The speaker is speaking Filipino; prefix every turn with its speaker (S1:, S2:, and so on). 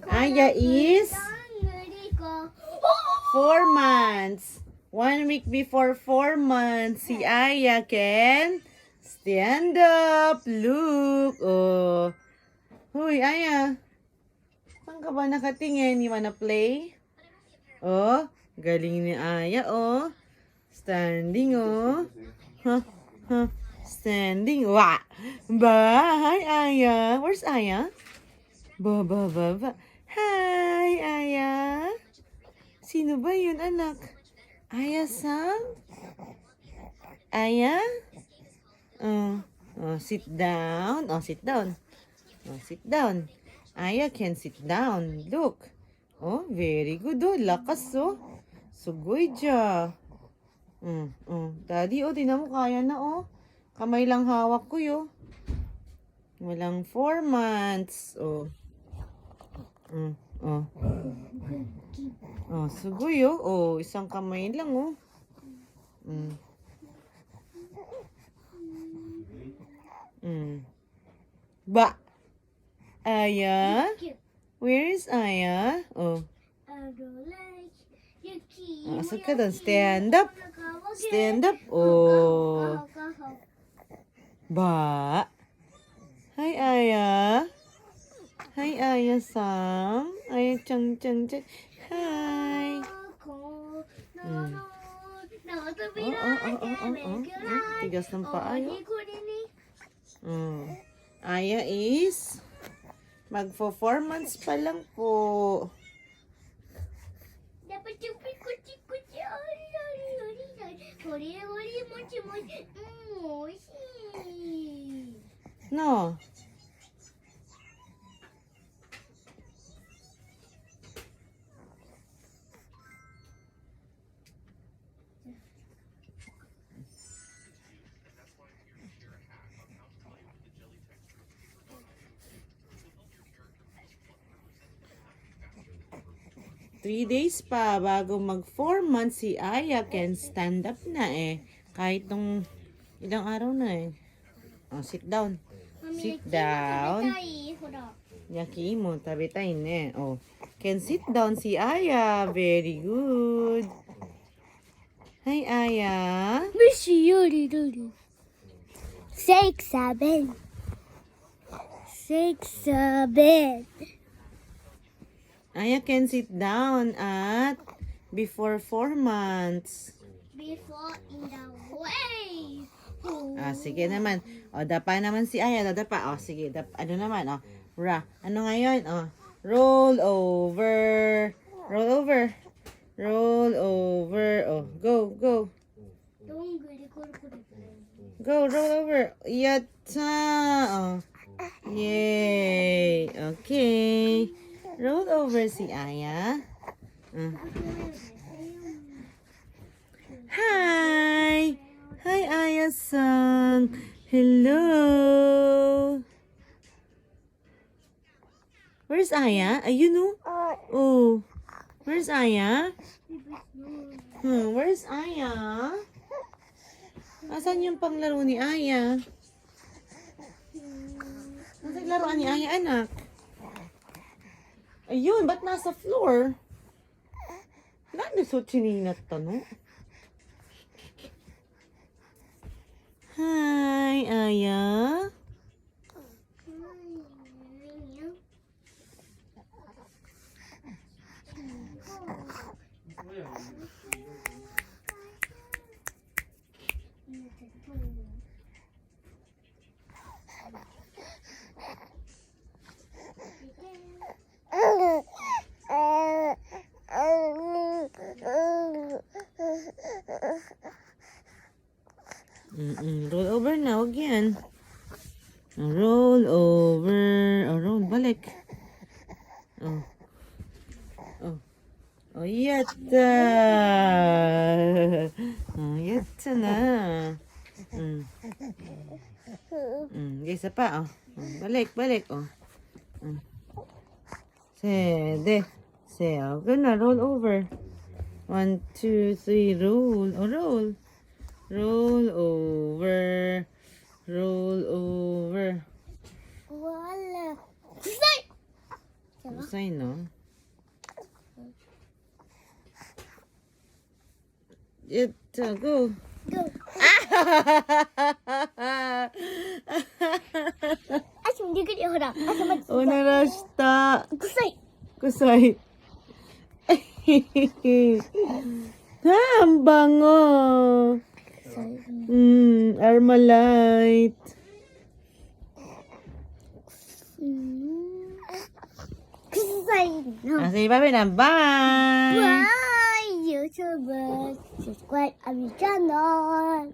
S1: Aya is 4 months. 1 week before 4 months, si Aya can stand up. Look. Oh. Huy, Aya. Saan ka ba nakatingin? You wanna play? Oh, galing ni Aya, oh. Standing, oh. Huh, huh. Standing. Wah. Ba, hi, Aya. Where's Aya? Ba. Hi, Aya. Sino ba yun, anak? Aya-san? Aya? Sit down. Oh, sit down. Oh, sit down. Aya can sit down. Look. Oh, very good. Oh, lakas, oh. Sugoy dya. Daddy, oh, tinan mo, kaya na, oh. Kamay lang hawak ko, yo. Walang 4 months. Oh. Oh. Oh, sugoy, oh. Oh, isang kamay lang, oh. Ba. Aya? Where is Aya? Oh. Asal ka doon? Stand up. Stand up. Oh. Ba. Hi, Aya. Hi, Aya-san. Aya, chang. Hi. Tigas ng paa, yo. Aya is magfo 4 months pa lang po.
S2: Dapat yung kuchi-kuchi. Ori, mochi.
S1: No. Three days pa bago mag 4 months si Aya can stand up na eh. Kahit nung ilang araw na eh. Oh, sit down. Sit down. Yaki mo, tabi tayo ne. Oh, can sit down si Aya. Very good. Hi, Aya.
S2: Mishi yuri. 6, 7.
S1: Aya can sit down at before 4 months.
S2: Before in the way.
S1: Sige naman. O, dapa naman si Aya. Dadapa. O, sige. Ano naman? O, Ano ngayon? O, roll over. Roll over. O, go. Go, roll over. Yatta. O. Yay. Okay. Roll over si Aya. Hi. Hi, Aya-san. Hello. Where's Aya? Ayun, oh. Oh. Where's Aya? Where's Aya? Asan yung panglaro ni Aya? Asan laruan ni Aya, anak? Ayun, ba't nasa floor? Lalo so chininat to, no? Hi, Aya. Roll over na, huwag yan. Roll over. Roll, balik. Yatta. Yatta na. Isa pa, balik, oh. Sede. Gonna roll over. 1, 2, 3, roll. Roll. Roll over.
S2: Wala.
S1: Kusay, no? Go.
S2: Go. Asim, di ka hura. Asim,
S1: Onarashita.
S2: kusay.
S1: Kusay. Ha, ang bango. Armalite.
S2: Kusay. No.
S1: Sige, bye na. Bye.
S2: Bye, YouTubers. Subscribe our channel.